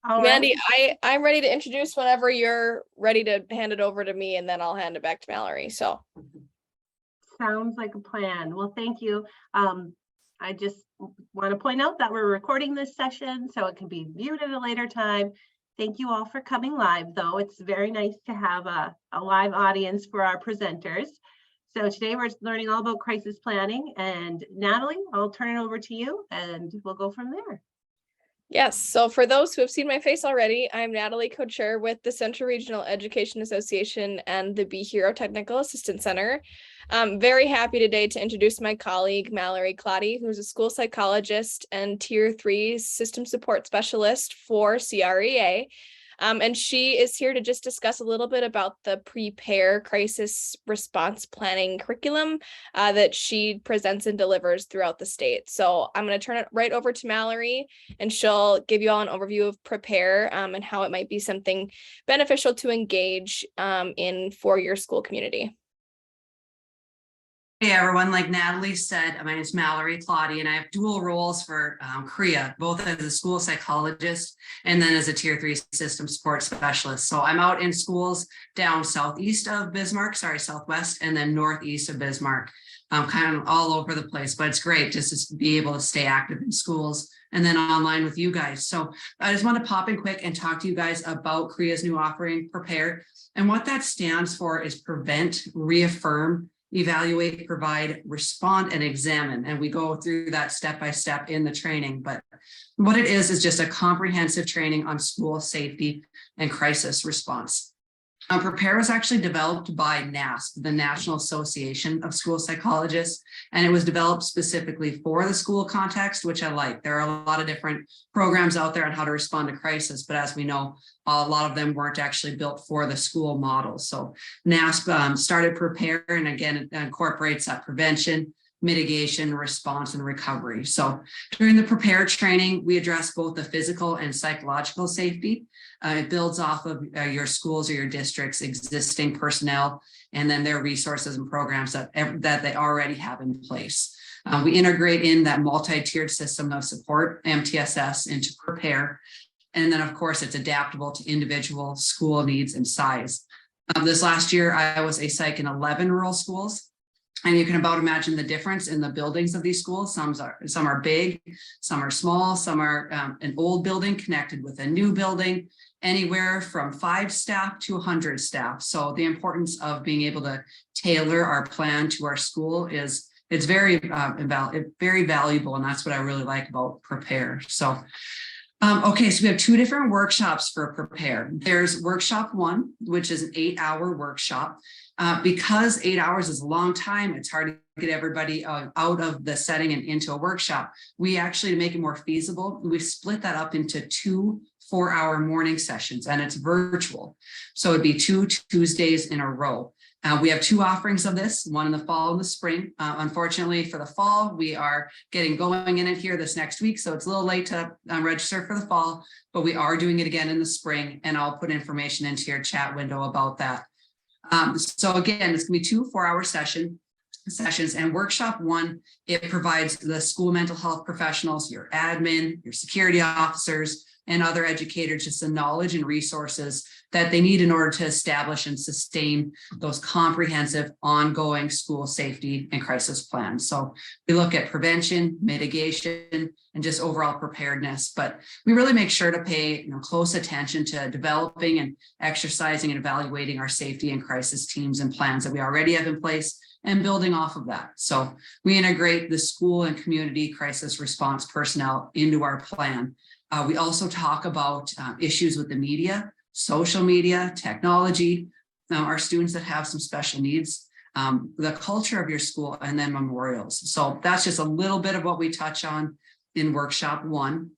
All right. Mandy, I'm ready to introduce whenever you're ready to hand it over to me, and then I'll hand it back to Mallory. So, Sounds like a plan. Well, thank you. I just want to point out that we're recording this session so it can be viewed at a later time. Thank you all for coming live, though. It's very nice to have a live audience for our presenters. So today we're learning all about crisis planning. And Natalie, I'll turn it over to you and we'll go from there. yes. So for those who have seen my face already, I'm Natalie Co-Chair with the Central Regional Education Association and the Be Hero Technical Assistance Center. I'm very happy today to introduce my colleague, Mallory Clotty, who's a school psychologist and Tier 3 system support specialist for CREA. And she is here to just discuss a little bit about the Prepare crisis response planning curriculum that she presents and delivers throughout the state. So I'm going to turn it right over to Mallory, and she'll give you all an overview of Prepare and how it might be something beneficial to engage in for your school community. Hey everyone, like Natalie said, my name is Mallory Clotty, and I have dual roles for CREA, both as a school psychologist and then as a Tier 3 system support specialist. So I'm out in schools down southwest, and then northeast of Bismarck. I'm kind of all over the place, but it's great just to be able to stay active in schools and then online with you guys. So I just want to pop in quick and talk to you guys about CREA's new offering, Prepare. And what that stands for is prevent, reaffirm, evaluate, provide, respond, and examine. And we go through that step by step in the training. But what it is just a comprehensive training on school safety and crisis response. Prepare was actually developed by NASP, the National Association of School Psychologists, and it was developed specifically for the school context, which I like. There are a lot of different programs out there on how to respond to crisis, but as we know, a lot of them weren't actually built for the school model. So NASP started Prepare, and again, it incorporates that prevention, mitigation, response, and recovery. So during the Prepare training, we address both the physical and psychological safety. It builds off of your schools or your district's existing personnel and then their resources and programs that they already have in place. We integrate in that multi-tiered system of support, MTSS, into Prepare. And then, of course, it's adaptable to individual school needs and size. This last year, I was a psych in 11 rural schools. And you can about imagine the difference in the buildings of these schools. Some are big, some are small, some are an old building connected with a new building, anywhere from 5 staff to 100 staff. So the importance of being able to tailor our plan to our school it's very valuable. And that's what I really like about Prepare. So okay, so we have 2 different workshops for Prepare. There's workshop 1, which is an 8-hour workshop. Because 8 hours is a long time, it's hard to get everybody out of the setting and into a workshop. We actually, to make it more feasible, we split that up into 2 4-hour morning sessions, and it's virtual. So it'd be 2 Tuesdays in a row. We have 2 offerings of this, one in the fall and the spring. Unfortunately, for the fall, we are getting going in it here this next week, so it's a little late to register for the fall, but we are doing it again in the spring, and I'll put information into your chat window about that. So again, it's gonna be 2 4-hour sessions, and workshop 1, it provides the school mental health professionals, your admin, your security officers, and other educators just the knowledge and resources that they need in order to establish and sustain those comprehensive ongoing school safety and crisis plans. So we look at prevention, mitigation, and just overall preparedness, but we really make sure to pay close attention to developing and exercising and evaluating our safety and crisis teams and plans that we already have in place and building off of that. So we integrate the school and community crisis response personnel into our plan. We also talk about issues with the media, social media, technology, our students that have some special needs, the culture of your school, and then memorials. So that's just a little bit of what we touch on in workshop 1.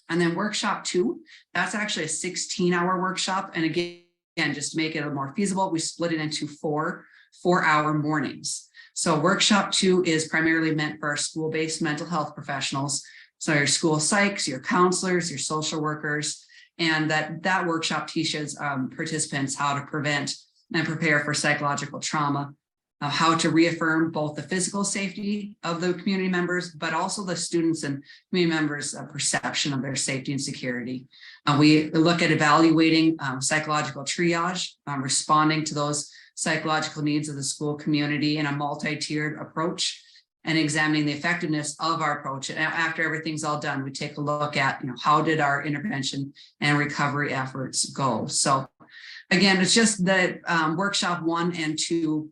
And then workshop 2, that's actually a 16-hour workshop. And again, just to make it a little more feasible, we split it into 4 4-hour mornings. So workshop 2 is primarily meant for our school-based mental health professionals. So your school psychs, your counselors, your social workers, and that workshop teaches participants how to prevent and prepare for psychological trauma, how to reaffirm both the physical safety of the community members, but also the students and community members' perception of their safety and security. We look at evaluating psychological triage, responding to those psychological needs of the school community in a multi-tiered approach, and examining the effectiveness of our approach. And after everything's all done, we take a look at, how did our intervention and recovery efforts go? So again, it's just that workshop 1 and 2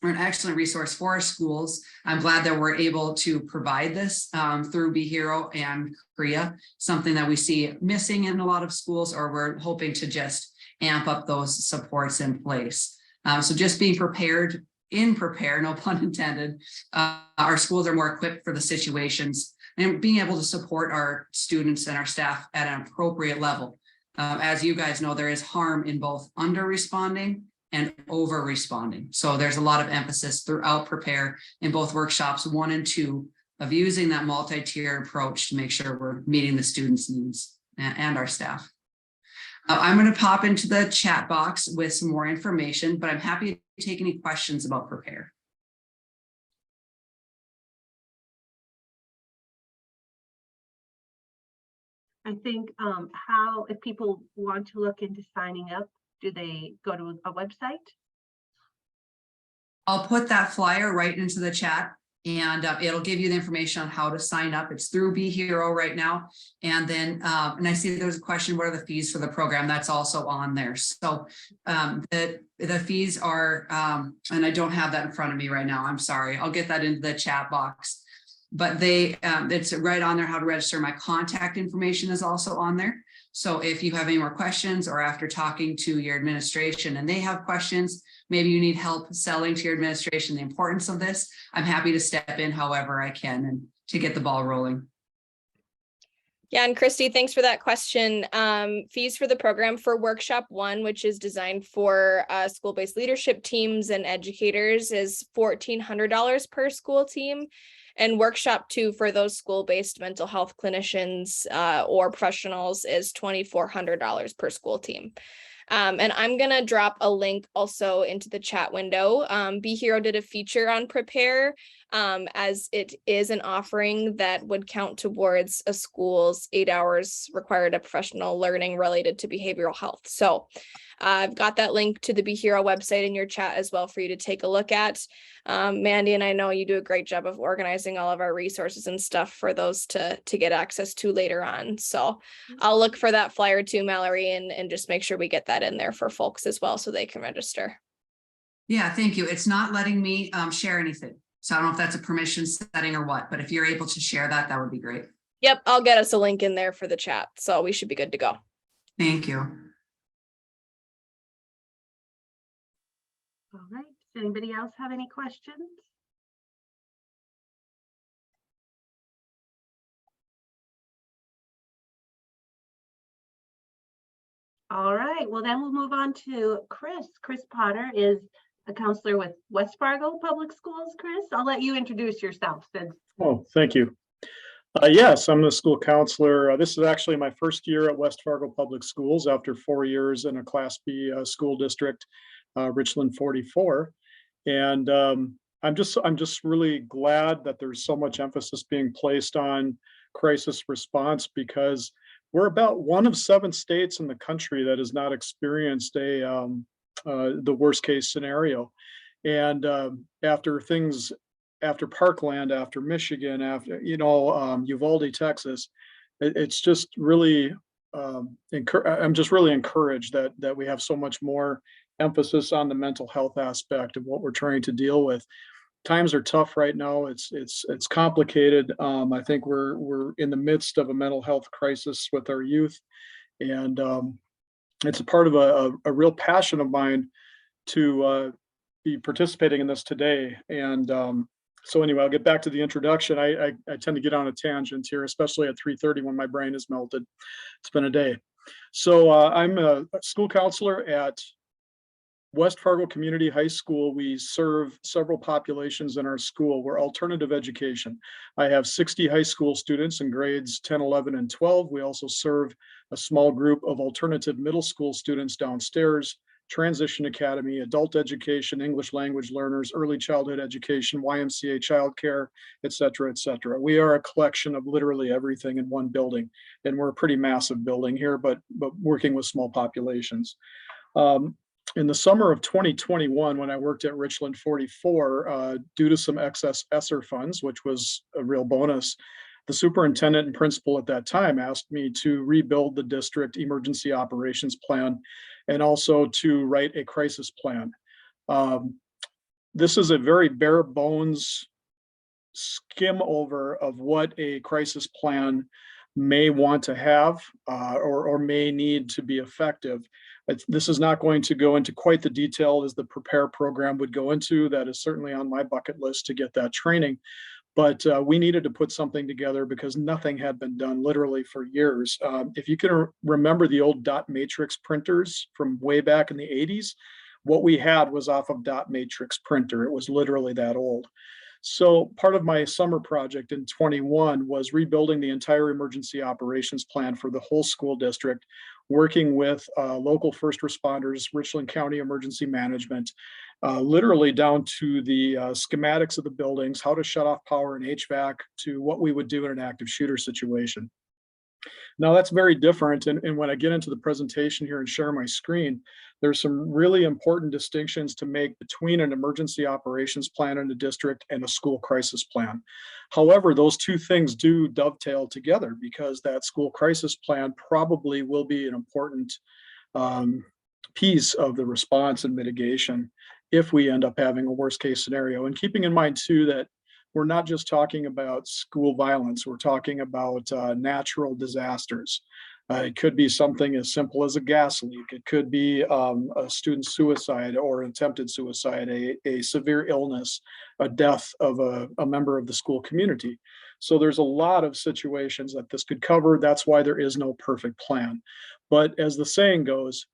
are an excellent resource for our schools. I'm glad that we're able to provide this through Be Hero and CREA, something that we see missing in a lot of schools, or we're hoping to just amp up those supports in place. So just being prepared, no pun intended, our schools are more equipped for the situations, and being able to support our students and our staff at an appropriate level. As you guys know, there is harm in both under responding and over responding. So there's a lot of emphasis throughout Prepare in both workshops 1 and 2 of using that multi-tier approach to make sure we're meeting the students' needs and our staff. I'm going to pop into the chat box with some more information, but I'm happy to take any questions about Prepare. I think if people want to look into signing up, do they go to a website? I'll put that flyer right into the chat, and it'll give you the information on how to sign up. It's through Be Hero right now. And then, and I see there's a question, what are the fees for the program? That's also on there. So the fees are, and I don't have that in front of me right now. I'm sorry. I'll get that into the chat box. But it's right on there, how to register. My contact information is also on there. So if you have any more questions, or after talking to your administration and they have questions, maybe you need help selling to your administration the importance of this, I'm happy to step in however I can and to get the ball rolling. Yeah, and Christy, thanks for that question. Fees for the program for workshop 1, which is designed for school-based leadership teams and educators, is $1,400 per school team. And workshop 2 for those school-based mental health clinicians or professionals is $2,400 per school team. And I'm going to drop a link also into the chat window. Be Hero did a feature on Prepare, as it is an offering that would count towards a school's 8 hours required of professional learning related to behavioral health. So I've got that link to the Be Hero website in your chat as well for you to take a look at. Mandy and I know you do a great job of organizing all of our resources and stuff for those to get access to later on. So I'll look for that flyer too, Mallory, and just make sure we get that in there for folks as well so they can register. Yeah, thank you. It's not letting me share anything. So I don't know if that's a permission setting or what, but if you're able to share that, that would be great. Yep, I'll get us a link in there for the chat. So we should be good to go. Thank you. All right. Does anybody else have any questions? All right. Well, then we'll move on to Chris. Chris Potter is a counselor with West Fargo Public Schools. Chris, I'll let you introduce yourself. Oh, thank you. Yes, I'm the school counselor. This is actually my first year at West Fargo Public Schools after 4 years in a Class B school district, Richland 44. And I'm just really glad that there's so much emphasis being placed on crisis response, because we're about one of 7 states in the country that has not experienced the worst case scenario. And after Parkland, after Michigan, after Uvalde, Texas, it's just really I'm just really encouraged that we have so much more emphasis on the mental health aspect of what we're trying to deal with. Times are tough right now. It's complicated. I think we're in the midst of a mental health crisis with our youth, and it's a part of a real passion of mine to be participating in this today. And so anyway, I'll get back to the introduction. I tend to get on a tangent here, especially at 3:30 when my brain is melted. It's been a day. So I'm a school counselor at West Fargo Community High School. We serve several populations in our school. We're alternative education. I have 60 high school students in grades 10, 11, and 12. We also serve a small group of alternative middle school students downstairs Transition Academy, adult education, English language learners, early childhood education, YMCA childcare, et cetera, et cetera. We are a collection of literally everything in one building, and we're a pretty massive building here, but working with small populations. In the summer of 2021, when I worked at Richland 44, due to some excess ESSER funds, which was a real bonus, the superintendent and principal at that time asked me to rebuild the district emergency operations plan and also to write a crisis plan. This is a very bare bones skim over of what a crisis plan may want to have or may need to be effective. This is not going to go into quite the detail as the Prepare program would go into. That is certainly on my bucket list to get that training. But we needed to put something together because nothing had been done literally for years. If you can remember the old dot matrix printers from way back in the 80s, what we had was off of dot matrix printer. It was literally that old. So part of my summer project in 21 was rebuilding the entire emergency operations plan for the whole school district, working with local first responders, Richland County Emergency Management, literally down to the schematics of the buildings, how to shut off power and HVAC, to what we would do in an active shooter situation. Now that's very different. And when I get into the presentation here and share my screen, there's some really important distinctions to make between an emergency operations plan in a district and a school crisis plan. However, those two things do dovetail together because that school crisis plan probably will be an important piece of the response and mitigation if we end up having a worst case scenario. And keeping in mind too that we're not just talking about school violence, we're talking about natural disasters. It could be something as simple as a gas leak. It could be a student suicide or attempted suicide, a severe illness, a death of a member of the school community. So there's a lot of situations that this could cover. That's why there is no perfect plan. But as the saying goes,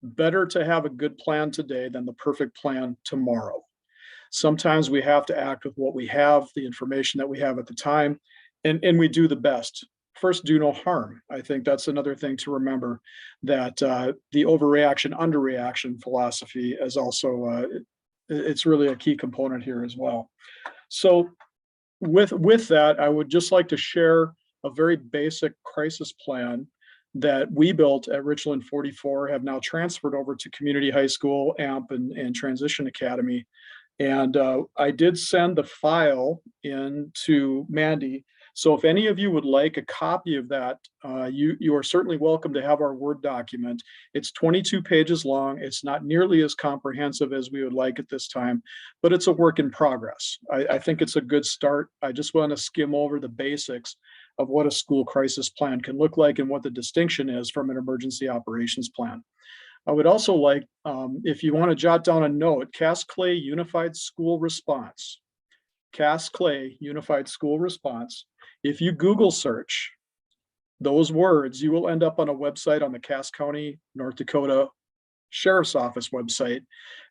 better to have a good plan today than the perfect plan tomorrow. Sometimes we have to act with what we have, the information that we have at the time, and we do the best. First, do no harm. I think that's another thing to remember, that the overreaction, underreaction philosophy is also, it's really a key component here as well. So with that, I would just like to share a very basic crisis plan that we built at Richland 44, have now transferred over to Community High School, AMP, and Transition Academy. And I did send the file in to Mandy. So if any of you would like a copy of that, you are certainly welcome to have our Word document. It's 22 pages long. It's not nearly as comprehensive as we would like at this time, but it's a work in progress. I think it's a good start. I just want to skim over the basics of what a school crisis plan can look like and what the distinction is from an emergency operations plan. I would also like, if you want to jot down a note, Cass Clay Unified School Response. Cass Clay Unified School Response. If you Google search those words, you will end up on a website on the Cass County, North Dakota Sheriff's Office website.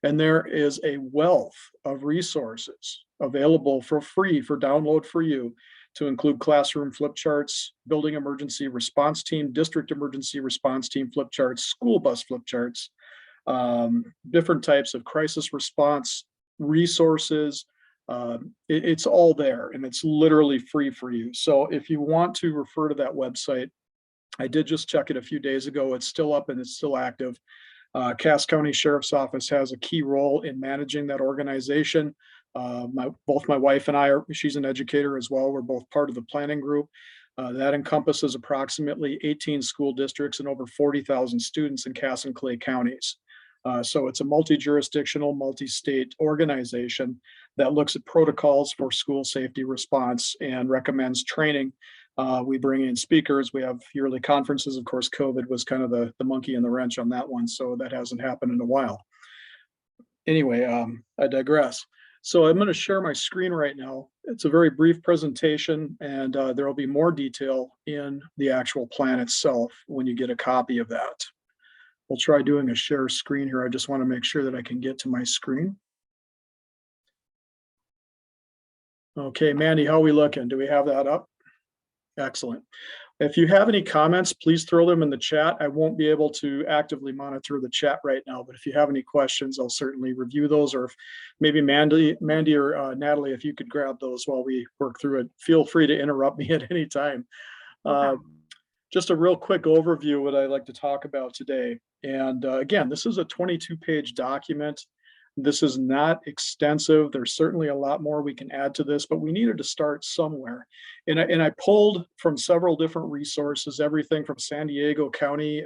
And there is a wealth of resources available for free, for download for you, to include classroom flip charts, building emergency response team, district emergency response team flip charts, school bus flip charts, different types of crisis response resources. It's all there and it's literally free for you. So if you want to refer to that website, I did just check it a few days ago. It's still up and it's still active. Cass County Sheriff's Office has a key role in managing that organization. Both my wife and I she's an educator as well. We're both part of the planning group. That encompasses approximately 18 school districts and over 40,000 students in Cass and Clay counties. So it's a multi-jurisdictional, multi-state organization that looks at protocols for school safety response and recommends training. We bring in speakers. We have yearly conferences. Of course, COVID was kind of the monkey in the wrench on that one, so that hasn't happened in a while. Anyway, I digress. So I'm going to share my screen right now. It's a very brief presentation, and there will be more detail in the actual plan itself when you get a copy of that. We'll try doing a share screen here. I just want to make sure that I can get to my screen. Okay, Mandy, how are we looking? Do we have that up? Excellent. If you have any comments, please throw them in the chat. I won't be able to actively monitor the chat right now, but if you have any questions, I'll certainly review those, or if maybe Mandy or Natalie, if you could grab those while we work through it. Feel free to interrupt me at any time. Just a real quick overview of what I'd like to talk about today. And again, this is a 22-page document. This is not extensive. There's certainly a lot more we can add to this, but we needed to start somewhere. And I pulled from several different resources, everything from San Diego County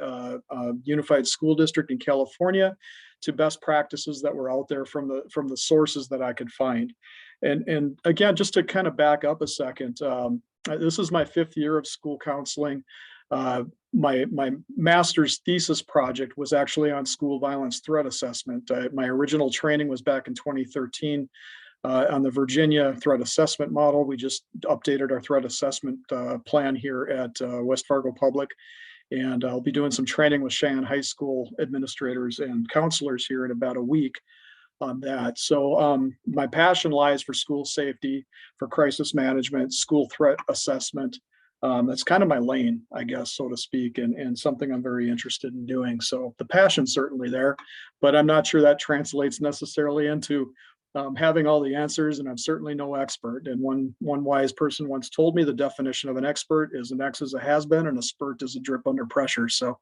Unified School District in California to best practices that were out there from the sources that I could find. And again, just to kind of back up a second, this is my 5th year of school counseling. My master's thesis project was actually on school violence threat assessment. My original training was back in 2013 on the Virginia threat assessment model. We just updated our threat assessment plan here at West Fargo Public. And I'll be doing some training with Cheyenne High School administrators and counselors here in about a week on that. So my passion lies for school safety, for crisis management, school threat assessment. That's kind of my lane, I guess, so to speak, and something I'm very interested in doing. So the passion's certainly there, but I'm not sure that translates necessarily into having all the answers, and I'm certainly no expert. And one wise person once told me the definition of an expert is an X is a has-been and a spurt is a drip under pressure. So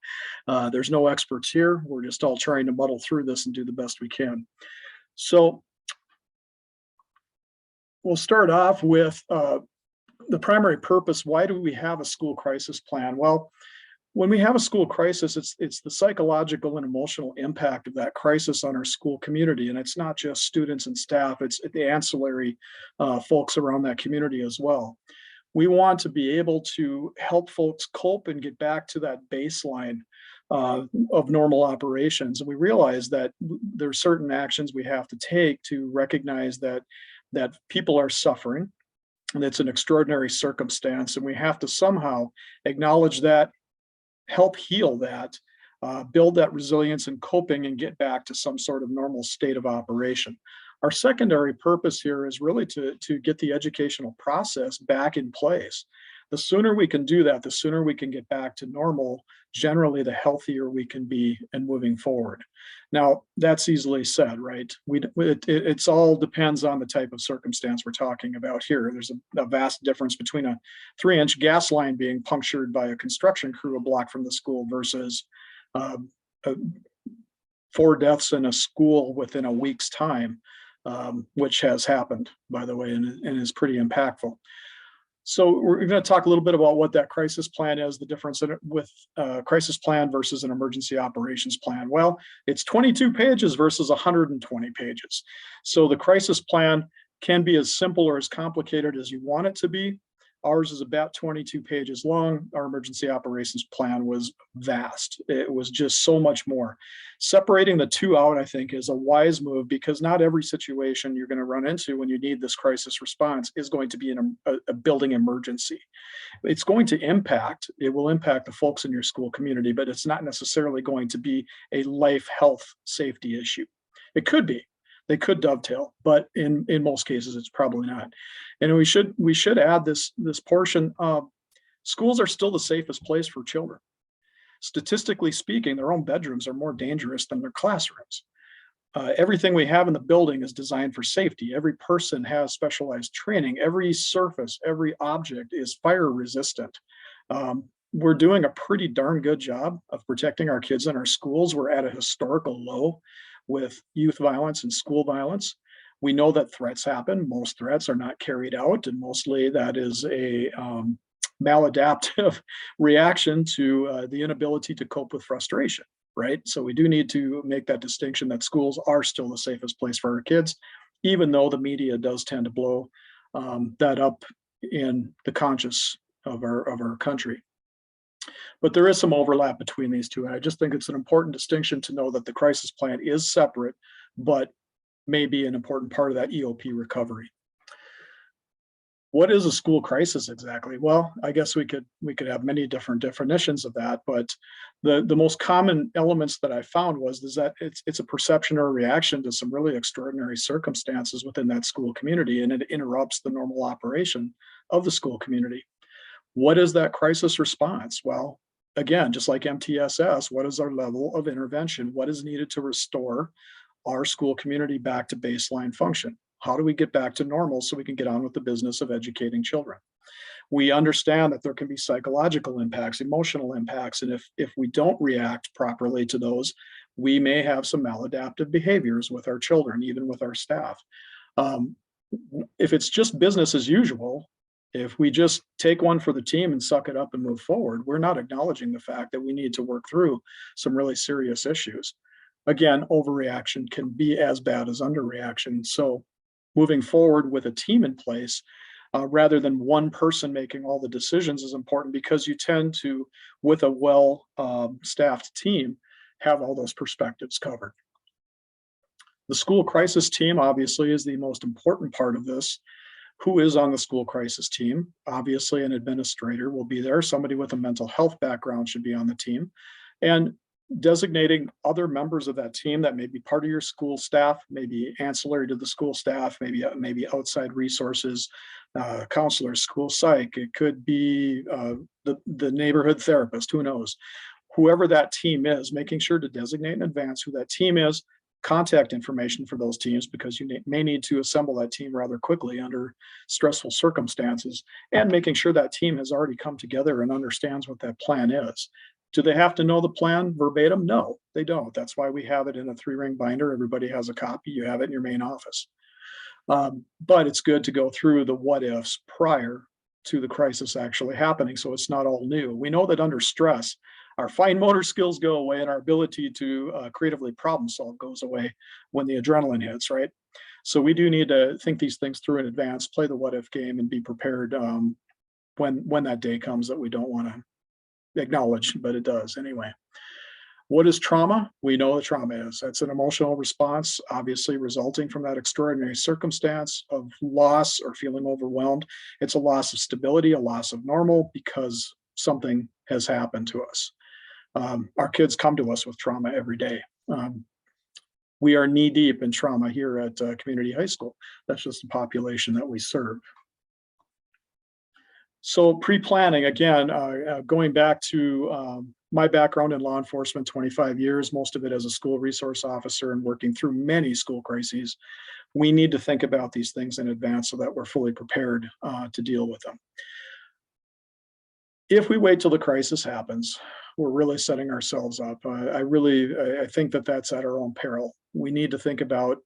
there's no experts here. We're just all trying to muddle through this and do the best we can. So we'll start off with the primary purpose. Why do we have a school crisis plan? Well, when we have a school crisis, it's the psychological and emotional impact of that crisis on our school community. And it's not just students and staff, it's the ancillary folks around that community as well. We want to be able to help folks cope and get back to that baseline of normal operations. And we realize that there are certain actions we have to take to recognize that people are suffering. And it's an extraordinary circumstance, and we have to somehow acknowledge that, help heal that, build that resilience and coping, and get back to some sort of normal state of operation. Our secondary purpose here is really to get the educational process back in place. The sooner we can do that, the sooner we can get back to normal, generally the healthier we can be in moving forward. Now, that's easily said, right? It's all depends on the type of circumstance we're talking about here. There's a vast difference between a 3-inch gas line being punctured by a construction crew a block from the school versus 4 deaths in a school within a week's time, which has happened, by the way, and is pretty impactful. So we're going to talk a little bit about what that crisis plan is, the difference in it with crisis plan versus an emergency operations plan. Well, it's 22 pages versus 120 pages. So the crisis plan can be as simple or as complicated as you want it to be. Ours is about 22 pages long. Our emergency operations plan was vast. It was just so much more. Separating the two out, I think, is a wise move, because not every situation you're going to run into when you need this crisis response is going to be a building emergency. It will impact the folks in your school community, but it's not necessarily going to be a life, health, safety issue. It could be. They could dovetail, but in most cases, it's probably not. And we should add this portion of schools are still the safest place for children. Statistically speaking, their own bedrooms are more dangerous than their classrooms. Everything we have in the building is designed for safety. Every person has specialized training. Every surface, every object is fire resistant. We're doing a pretty darn good job of protecting our kids in our schools. We're at a historical low with youth violence and school violence. We know that threats happen. Most threats are not carried out, and mostly that is a maladaptive reaction to the inability to cope with frustration, right? So we do need to make that distinction that schools are still the safest place for our kids, even though the media does tend to blow that up in the conscious of our country. But there is some overlap between these two. And I just think it's an important distinction to know that the crisis plan is separate, but may be an important part of that EOP recovery. What is a school crisis exactly? Well, I guess we could have many different definitions of that, but the most common elements that I found was that it's a perception or a reaction to some really extraordinary circumstances within that school community, and it interrupts the normal operation of the school community. What is that crisis response? Well, again, just like MTSS, what is our level of intervention? What is needed to restore our school community back to baseline function? How do we get back to normal so we can get on with the business of educating children? We understand that there can be psychological impacts, emotional impacts, and if we don't react properly to those, we may have some maladaptive behaviors with our children, even with our staff. If it's just business as usual, if we just take one for the team and suck it up and move forward, we're not acknowledging the fact that we need to work through some really serious issues. Again, overreaction can be as bad as underreaction. So moving forward with a team in place, rather than one person making all the decisions, is important, because you tend to, with a well staffed team, have all those perspectives covered. The school crisis team obviously is the most important part of this. Who is on the school crisis team? Obviously, an administrator will be there. Somebody with a mental health background should be on the team. And designating other members of that team that may be part of your school staff, maybe ancillary to the school staff, maybe outside resources, counselors, school psych. It could be the neighborhood therapist, who knows? Whoever that team is, making sure to designate in advance who that team is, contact information for those teams, because you may need to assemble that team rather quickly under stressful circumstances, and making sure that team has already come together and understands what that plan is. Do they have to know the plan verbatim? No, they don't. That's why we have it in a 3-ring binder. Everybody has a copy. You have it in your main office. But it's good to go through the what ifs prior to the crisis actually happening, so it's not all new. We know that under stress, our fine motor skills go away and our ability to creatively problem solve goes away when the adrenaline hits, right? So we do need to think these things through in advance, play the what if game, and be prepared when that day comes that we don't want to acknowledge, but it does anyway. What is trauma? We know what trauma is. That's an emotional response, obviously resulting from that extraordinary circumstance of loss or feeling overwhelmed. It's a loss of stability, a loss of normal, because something has happened to us. Our kids come to us with trauma every day. We are knee deep in trauma here at Community High School. That's just the population that we serve. So pre-planning, again, going back to my background in law enforcement, 25 years, most of it as a school resource officer and working through many school crises, we need to think about these things in advance so that we're fully prepared to deal with them. If we wait till the crisis happens, we're really setting ourselves up. I think that that's at our own peril. We need to think about,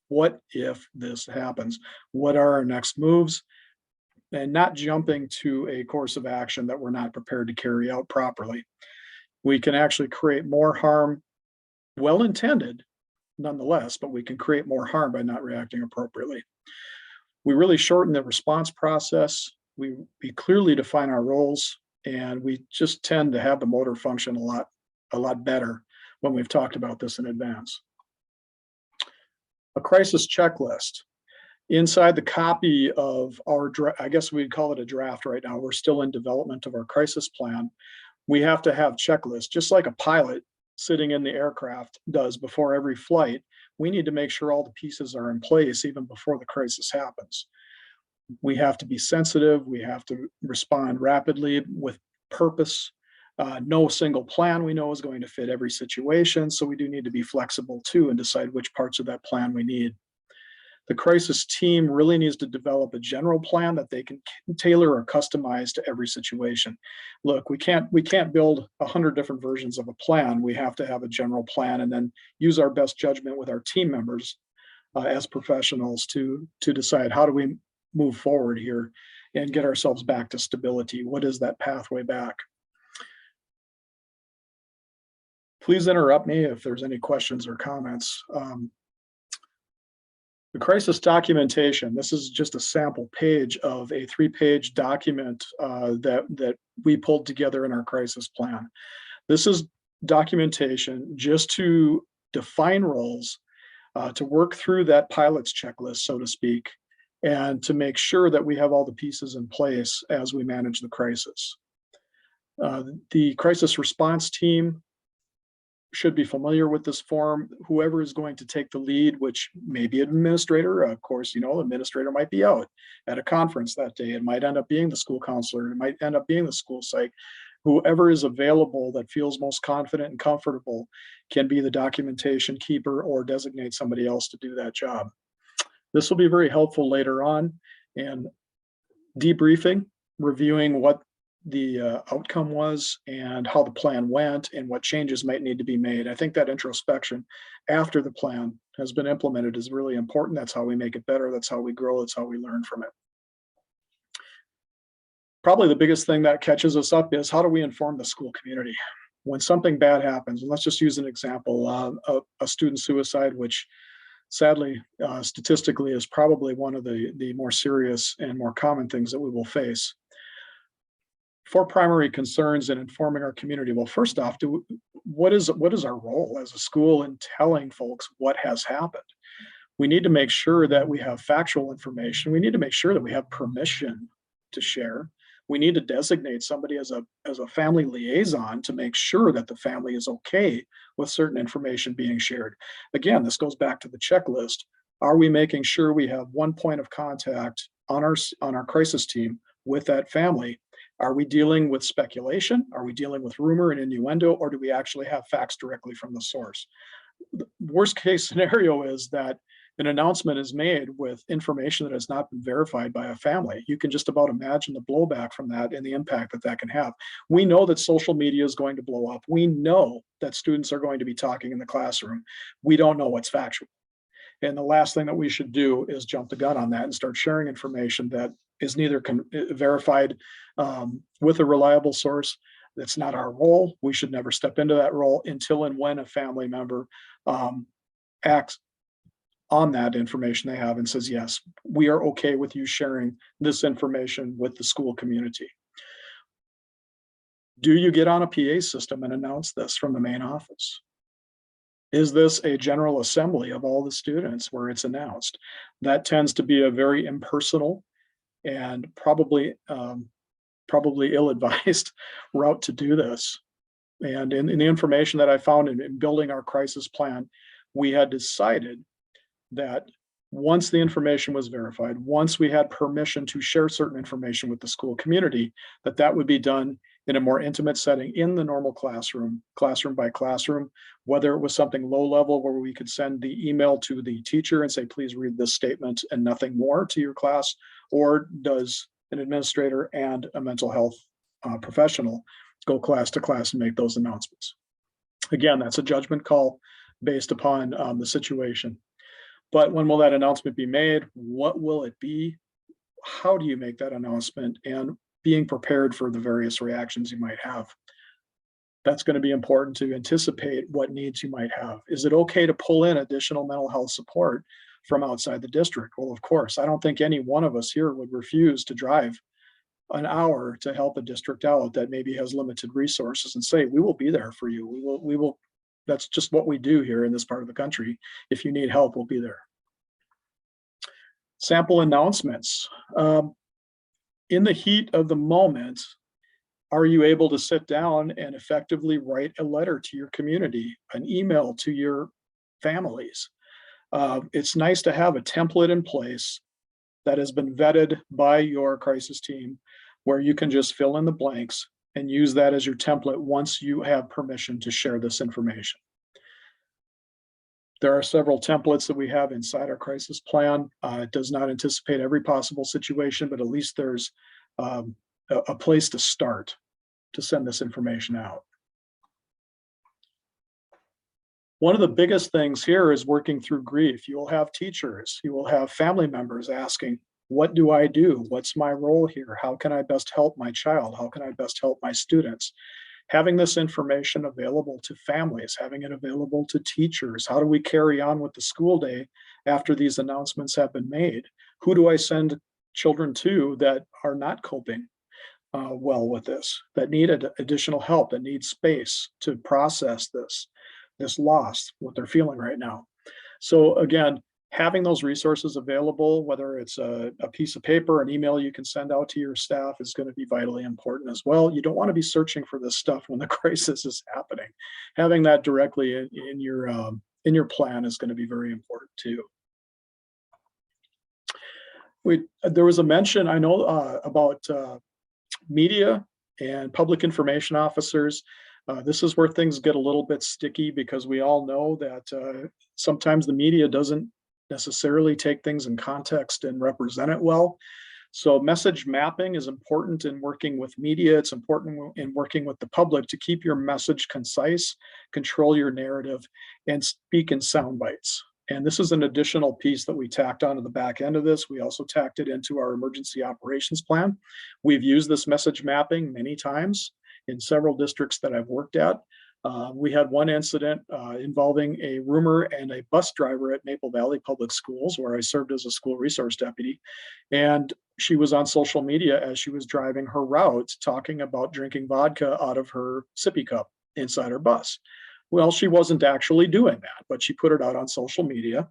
what if this happens? What are our next moves? And not jumping to a course of action that we're not prepared to carry out properly. We can actually create more harm, well intended nonetheless, but we can create more harm by not reacting appropriately. We really shorten the response process. We clearly define our roles, and we just tend to have the motor function a lot better when we've talked about this in advance. A crisis checklist. Inside the copy of our, I guess we'd call it a draft right now, we're still in development of our crisis plan. We have to have checklists, just like a pilot sitting in the aircraft does before every flight. We need to make sure all the pieces are in place even before the crisis happens. We have to be sensitive. We have to respond rapidly with purpose. No single plan we know is going to fit every situation. So we do need to be flexible too and decide which parts of that plan we need. The crisis team really needs to develop a general plan that they can tailor or customize to every situation. Look, we can't build 100 different versions of a plan. We have to have a general plan and then use our best judgment with our team members as professionals to decide, how do we move forward here and get ourselves back to stability? What is that pathway back? Please interrupt me if there's any questions or comments. The crisis documentation, this is just a sample page of a 3-page document that we pulled together in our crisis plan. This is documentation just to define roles, to work through that pilot's checklist, so to speak, and to make sure that we have all the pieces in place as we manage the crisis. The crisis response team should be familiar with this form. Whoever is going to take the lead, which may be an administrator, of course, administrator might be out at a conference that day. It might end up being the school counselor. It might end up being the school psych. Whoever is available that feels most confident and comfortable can be the documentation keeper or designate somebody else to do that job. This will be very helpful later on in debriefing, reviewing what the outcome was and how the plan went and what changes might need to be made. I think that introspection after the plan has been implemented is really important. That's how we make it better. That's how we grow. That's how we learn from it. Probably the biggest thing that catches us up is how do we inform the school community when something bad happens? And let's just use an example, a student suicide, which sadly, statistically is probably one of the more serious and more common things that we will face. 4 primary concerns in informing our community. Well, first off, what is our role as a school in telling folks what has happened? We need to make sure that we have factual information. We need to make sure that we have permission to share. We need to designate somebody as a family liaison to make sure that the family is okay with certain information being shared. Again, this goes back to the checklist. Are we making sure we have one point of contact on our crisis team with that family? Are we dealing with speculation? Are we dealing with rumor and innuendo, or do we actually have facts directly from the source? The worst case scenario is that an announcement is made with information that has not been verified by a family. You can just about imagine the blowback from that and the impact that that can have. We know that social media is going to blow up. We know that students are going to be talking in the classroom. We don't know what's factual. And the last thing that we should do is jump the gun on that and start sharing information that is neither verified with a reliable source. That's not our role. We should never step into that role until and when a family member acts on that information they have and says, yes, we are okay with you sharing this information with the school community. Do you get on a PA system and announce this from the main office? Is this a general assembly of all the students where it's announced? That tends to be a very impersonal and probably ill-advised route to do this. And in the information that I found in building our crisis plan, we had decided that once the information was verified, once we had permission to share certain information with the school community, that would be done in a more intimate setting in the normal classroom by classroom, whether it was something low level where we could send the email to the teacher and say, please read this statement and nothing more to your class, or does an administrator and a mental health professional go class to class and make those announcements. Again, that's a judgment call based upon the situation. But when will that announcement be made? What will it be? How do you make that announcement? And being prepared for the various reactions you might have. That's going to be important to anticipate what needs you might have. Is it okay to pull in additional mental health support from outside the district? Well, of course, I don't think any one of us here would refuse to drive an hour to help a district out that maybe has limited resources and say, we will be there for you. We will. That's just what we do here in this part of the country. If you need help, we'll be there. Sample announcements. In the heat of the moment, are you able to sit down and effectively write a letter to your community, an email to your families? It's nice to have a template in place that has been vetted by your crisis team, where you can just fill in the blanks and use that as your template once you have permission to share this information. There are several templates that we have inside our crisis plan. It does not anticipate every possible situation, but at least there's a place to start to send this information out. One of the biggest things here is working through grief. You will have teachers, you will have family members asking, what do I do? What's my role here? How can I best help my child? How can I best help my students? Having this information available to families, having it available to teachers. How do we carry on with the school day after these announcements have been made? Who do I send children to that are not coping well with this, that need additional help, that need space to process this loss, what they're feeling right now? So again, having those resources available, whether it's a piece of paper, an email you can send out to your staff, is going to be vitally important as well. You don't want to be searching for this stuff when the crisis is happening. Having that directly in your plan is going to be very important too. There was a mention, I know, about media and public information officers. This is where things get a little bit sticky, because we all know that sometimes the media doesn't necessarily take things in context and represent it well. So message mapping is important in working with media. It's important in working with the public to keep your message concise, control your narrative, and speak in sound bites. And this is an additional piece that we tacked onto the back end of this. We also tacked it into our emergency operations plan. We've used this message mapping many times in several districts that I've worked at. We had one incident involving a roomer and a bus driver at Maple Valley Public Schools, where I served as a school resource deputy. And she was on social media as she was driving her route, talking about drinking vodka out of her sippy cup inside her bus. Well, she wasn't actually doing that, but she put it out on social media.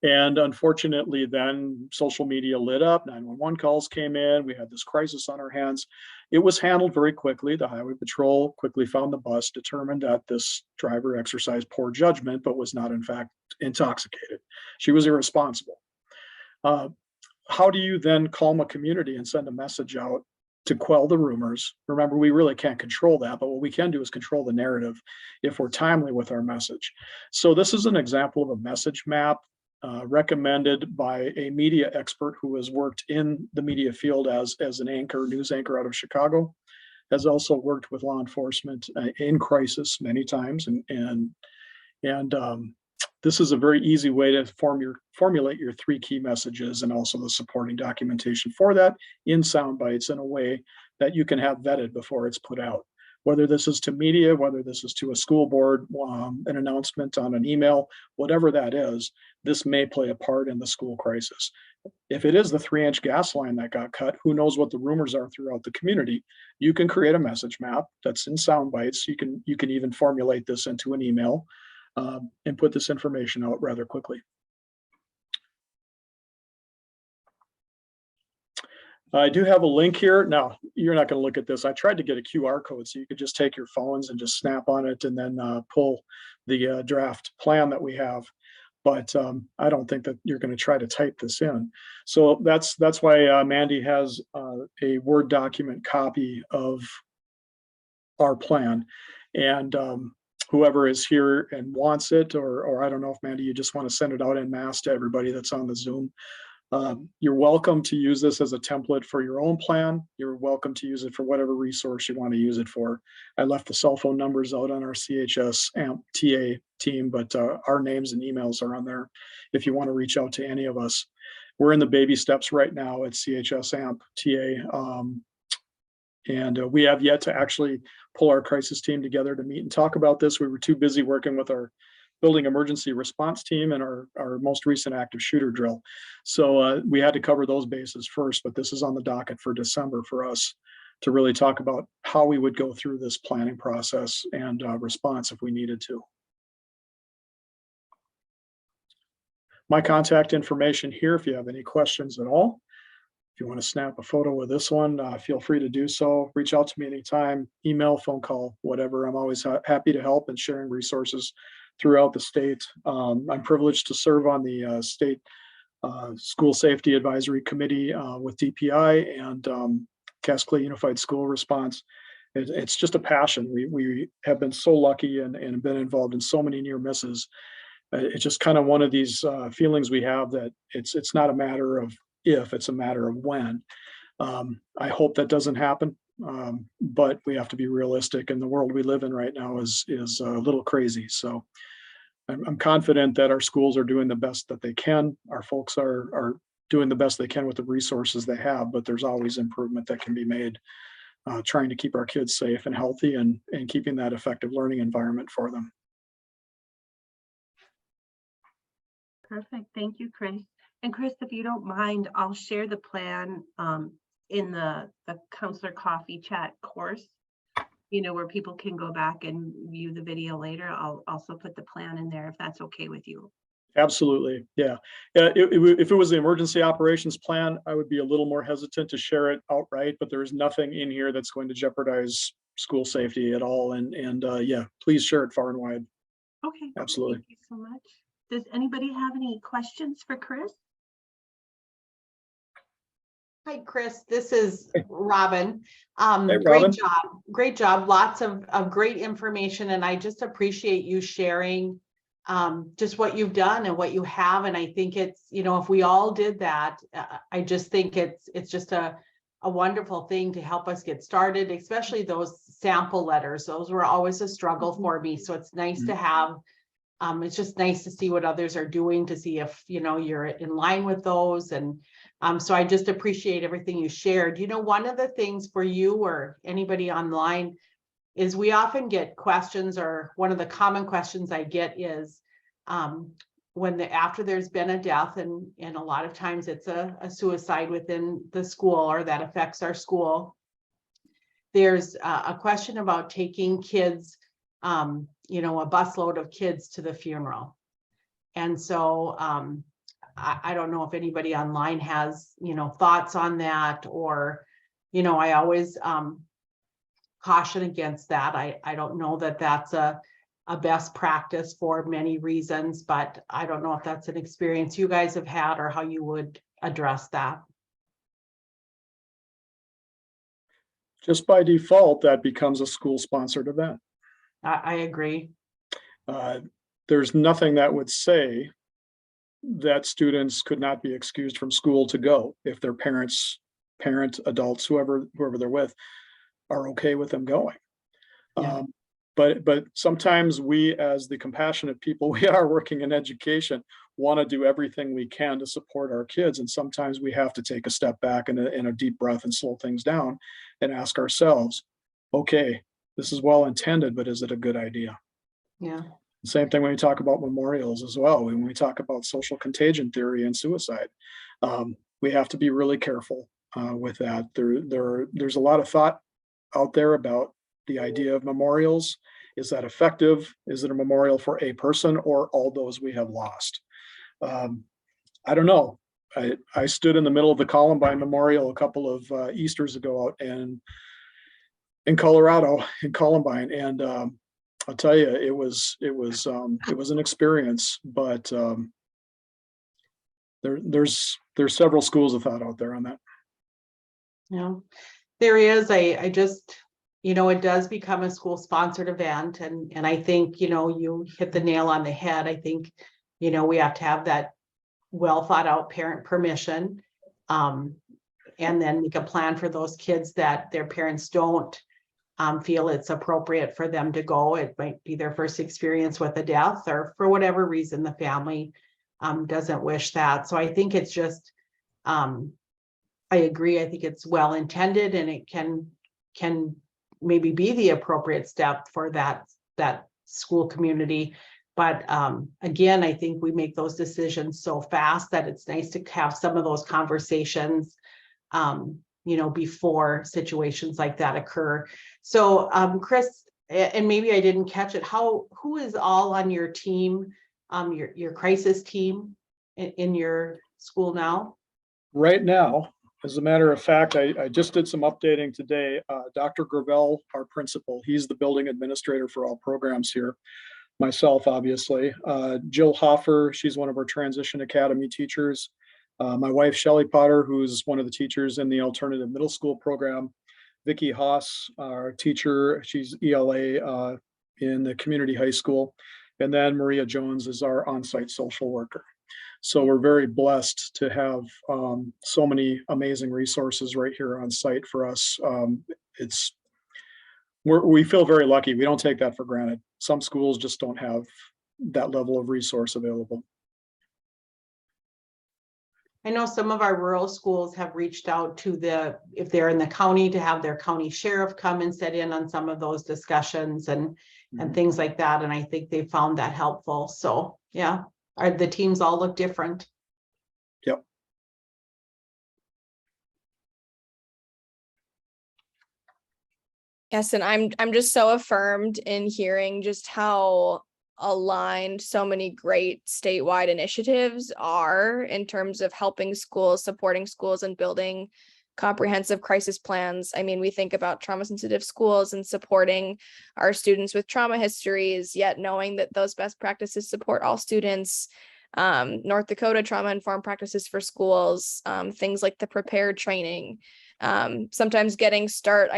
And unfortunately, then social media lit up, 911 calls came in, we had this crisis on our hands. It was handled very quickly. The highway patrol quickly found the bus, determined that this driver exercised poor judgment, but was not in fact intoxicated. She was irresponsible. How do you then calm a community and send a message out to quell the rumors? Remember, we really can't control that, but what we can do is control the narrative if we're timely with our message. So this is an example of a message map recommended by a media expert who has worked in the media field as an anchor, news anchor out of Chicago, has also worked with law enforcement in crisis many times. And this is a very easy way to formulate your 3 key messages, and also the supporting documentation for that in sound bites in a way that you can have vetted before it's put out. Whether this is to media, whether this is to a school board, an announcement on an email, whatever that is, this may play a part in the school crisis. If it is the 3-inch gas line that got cut, who knows what the rumors are throughout the community? You can create a message map that's in sound bites. You can even formulate this into an email and put this information out rather quickly. I do have a link here. Now, you're not going to look at this. I tried to get a QR code so you could just take your phones and just snap on it and then pull the draft plan that we have. But I don't think that you're going to try to type this in. So that's why Mandy has a Word document copy of our plan. And whoever is here and wants it, or I don't know if Mandy, you just want to send it out en masse to everybody that's on the Zoom. You're welcome to use this as a template for your own plan. You're welcome to use it for whatever resource you want to use it for. I left the cell phone numbers out on our CHS AMP TA team, but our names and emails are on there if you want to reach out to any of us. We're in the baby steps right now at CHS AMP TA. And we have yet to actually pull our crisis team together to meet and talk about this. We were too busy working with our building emergency response team and our most recent active shooter drill. So we had to cover those bases first, but this is on the docket for December for us to really talk about how we would go through this planning process and response if we needed to. My contact information here, if you have any questions at all. If you want to snap a photo with this one, feel free to do so. Reach out to me anytime, email, phone call, whatever. I'm always happy to help and sharing resources throughout the state. I'm privileged to serve on the state school safety advisory committee with DPI and Cascade Unified School Response. It's just a passion. We have been so lucky and been involved in so many near misses. It's just kind of one of these feelings we have that it's not a matter of if, it's a matter of when. I hope that doesn't happen, but we have to be realistic, and the world we live in right now is a little crazy. So I'm confident that our schools are doing the best that they can. Our folks are doing the best they can with the resources they have, but there's always improvement that can be made, trying to keep our kids safe and healthy and keeping that effective learning environment for them. Perfect. Thank you, Chris. And Chris, if you don't mind, I'll share the plan in the Counselor Coffee Chat course, where people can go back and view the video later. I'll also put the plan in there if that's okay with you. Absolutely, yeah. If it was the emergency operations plan, I would be a little more hesitant to share it outright, but there is nothing in here that's going to jeopardize school safety at all. And yeah, please share it far and wide. Okay. Absolutely. Thank you so much. Does anybody have any questions for Chris? Hi, Chris. This is Robin. Hey, Great Robin. job. Great job. Lots of great information. And I just appreciate you sharing just what you've done and what you have. And I think it's, you know, if we all did that, I just think it's just a wonderful thing to help us get started, especially those sample letters. Those were always a struggle for me. So it's nice to have, it's just nice to see what others are doing, to see if, you know, you're in line with those. And so I just appreciate everything you shared. You know, one of the things for you or anybody online is we often get questions, or one of the common questions I get is when after there's been a death, and a lot of times it's a suicide within the school or that affects our school, there's a question about taking kids, you know, a busload of kids to the funeral. And so I don't know if anybody online has, you know, thoughts on that, or, you know, I always caution against that. I don't know that that's a best practice for many reasons, but I don't know if that's an experience you guys have had or how you would address that. Just by default, that becomes a school-sponsored event. I agree. There's nothing that would say that students could not be excused from school to go if their parents, adults, whoever they're with, are okay with them going. Yeah. But sometimes we, as the compassionate people we are working in education, want to do everything we can to support our kids. And sometimes we have to take a step back and a deep breath and slow things down and ask ourselves, okay, this is well intended, but is it a good idea? Yeah. Same thing when we talk about memorials as well. When we talk about social contagion theory and suicide, we have to be really careful with that. There's a lot of thought out there about the idea of memorials. Is that effective? Is it a memorial for a person or all those we have lost? I don't know. I stood in the middle of the Columbine Memorial a couple of Easters ago out in Colorado, in Columbine, and I'll tell you, it was an experience. But there's several schools of thought out there on that. Yeah, there is. I just, you know, it does become a school sponsored event. And I think, you know, you hit the nail on the head. I think, you know, we have to have that well thought out parent permission, and then make a plan for those kids that their parents don't feel it's appropriate for them to go. It might be their first experience with a death, or for whatever reason, the family doesn't wish that. So I think it's just, I agree. I think it's well intended, and it can maybe be the appropriate step for that school community. But again, I think we make those decisions so fast that it's nice to have some of those conversations, you know, before situations like that occur. So Chris, and maybe I didn't catch it, who is all on your team, your crisis team in your school now? Right now, as a matter of fact, I just did some updating today. Dr. Gravel, our principal, he's the building administrator for all programs here. Myself, obviously. Jill Hoffer, she's one of our Transition Academy teachers. My wife, Shelley Potter, who's one of the teachers in the alternative middle school program. Vicki Haas, our teacher, she's ELA in the community high school. And then Maria Jones is our on-site social worker. So we're very blessed to have so many amazing resources right here on site for us. We feel very lucky. We don't take that for granted. Some schools just don't have that level of resource available. I know some of our rural schools have reached out to if they're in the county, to have their county sheriff come and sit in on some of those discussions and things like that. And I think they found that helpful. So yeah, the teams all look different. Yep. Yes, and I'm just so affirmed in hearing just how aligned so many great statewide initiatives are in terms of helping schools, supporting schools, and building comprehensive crisis plans. I mean, we think about trauma sensitive schools and supporting our students with trauma histories, yet knowing that those best practices support all students. North Dakota trauma informed practices for schools, things like the prepared training. Sometimes getting started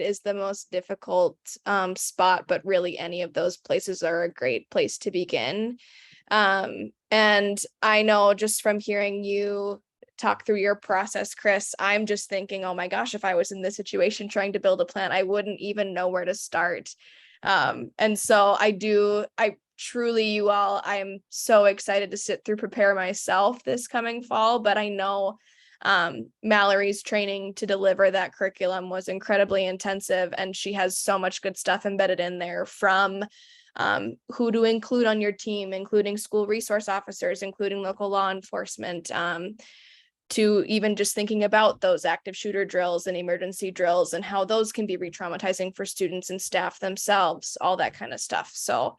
is the most difficult spot, but really any of those places are a great place to begin. And I know just from hearing you talk through your process, Chris, I'm just thinking, oh my gosh, if I was in this situation trying to build a plan, I wouldn't even know where to start. And so I truly, you all, I'm so excited to sit through prepare myself this coming fall, but I know Mallory's training to deliver that curriculum was incredibly intensive, and she has so much good stuff embedded in there, from who to include on your team, including school resource officers, including local law enforcement, to even just thinking about those active shooter drills and emergency drills and how those can be re-traumatizing for students and staff themselves, all that kind of stuff. So,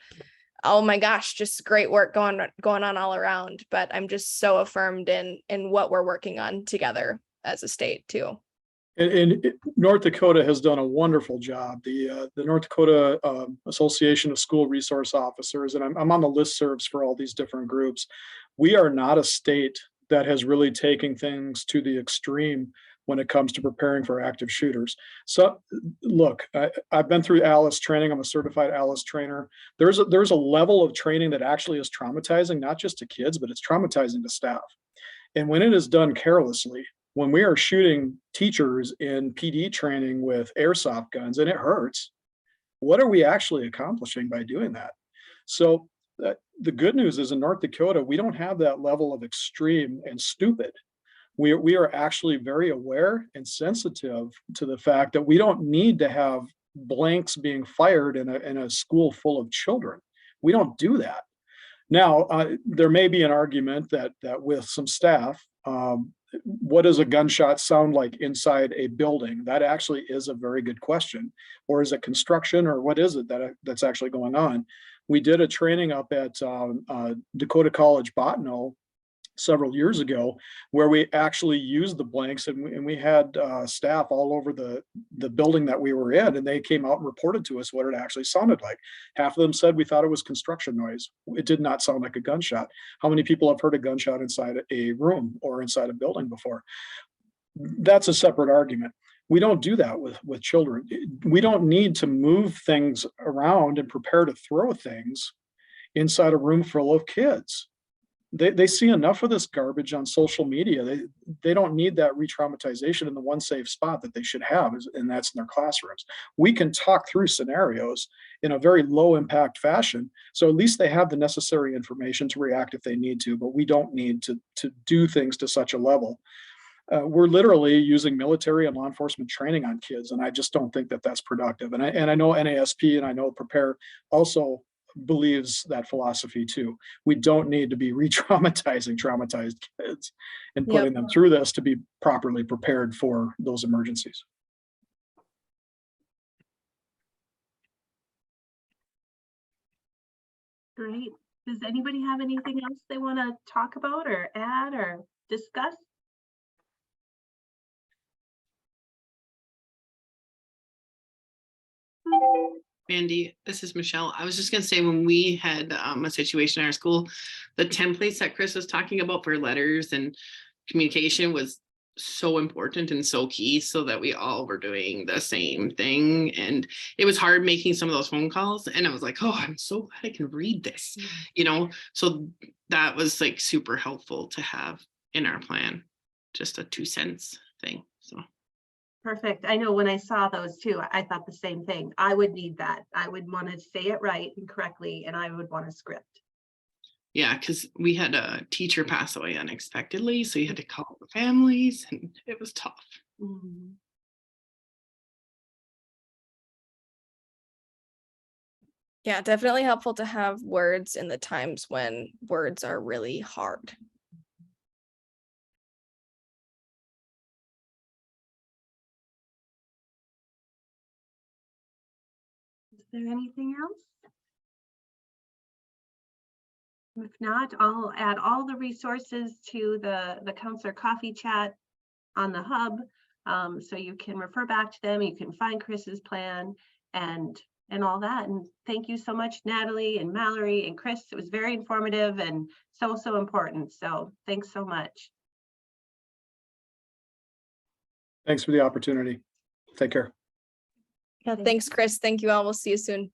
oh my gosh, just great work going on all around. But I'm just so affirmed in what we're working on together as a state too. And North Dakota has done a wonderful job. The North Dakota Association of School Resource Officers, and I'm on the listservs for all these different groups. We are not a state that has really taken things to the extreme when it comes to preparing for active shooters. So look, I've been through ALICE training. I'm a certified ALICE trainer. There's a level of training that actually is traumatizing, not just to kids, but it's traumatizing to staff. And when it is done carelessly, when we are shooting teachers in PD training with airsoft guns and it hurts, what are we actually accomplishing by doing that? So the good news is in North Dakota, we don't have that level of extreme and stupid. We are actually very aware and sensitive to the fact that we don't need to have blanks being fired in a school full of children. We don't do that. Now, there may be an argument that with some staff, what does a gunshot sound like inside a building? That actually is a very good question. Or is it construction, or what is it that's actually going on? We did a training up at Dakota College Bottineau several years ago, where we actually used the blanks, and we had staff all over the building that we were in, and they came out and reported to us what it actually sounded like. Half of them said we thought it was construction noise. It did not sound like a gunshot. How many people have heard a gunshot inside a room or inside a building before? That's a separate argument. We don't do that with children. We don't need to move things around and prepare to throw things inside a room full of kids. They see enough of this garbage on social media. They don't need that re-traumatization in the one safe spot that they should have, and that's in their classrooms. We can talk through scenarios in a very low impact fashion, so at least they have the necessary information to react if they need to, but we don't need to do things to such a level. We're literally using military and law enforcement training on kids, and I just don't think that that's productive. And I know NASP and I know Prepare also believes that philosophy too. We don't need to be re-traumatizing traumatized kids and putting them through this to be properly prepared for those emergencies. Great. Does anybody have anything else they want to talk about or add or discuss? Mandy, this is Michelle. I was just gonna say, when we had a situation in our school, the templates that Chris was talking about for letters and communication was so important and so key, so that we all were doing the same thing. And it was hard making some of those phone calls, and I was like, oh, I'm so glad I can read this, so that was like super helpful to have in our plan, just a 2 cents thing. So Perfect. I know when I saw those too, I thought the same thing. I would need that. I would want to say it right and correctly, and I would want a script. yeah, because we had a teacher pass away unexpectedly, so you had to call the families, and it was tough. Mhm. Yeah, definitely helpful to have words in the times when words are really hard. Is there anything else? If not, I'll add all the resources to the Counselor Coffee Chat on the hub. So you can refer back to them, you can find Chris's plan and all that. And thank you so much, Natalie and Mallory and Chris. It was very informative and so important. So thanks so much. Thanks for the opportunity. Take care. Yeah, thanks, Chris. Thank you all. We'll see you soon.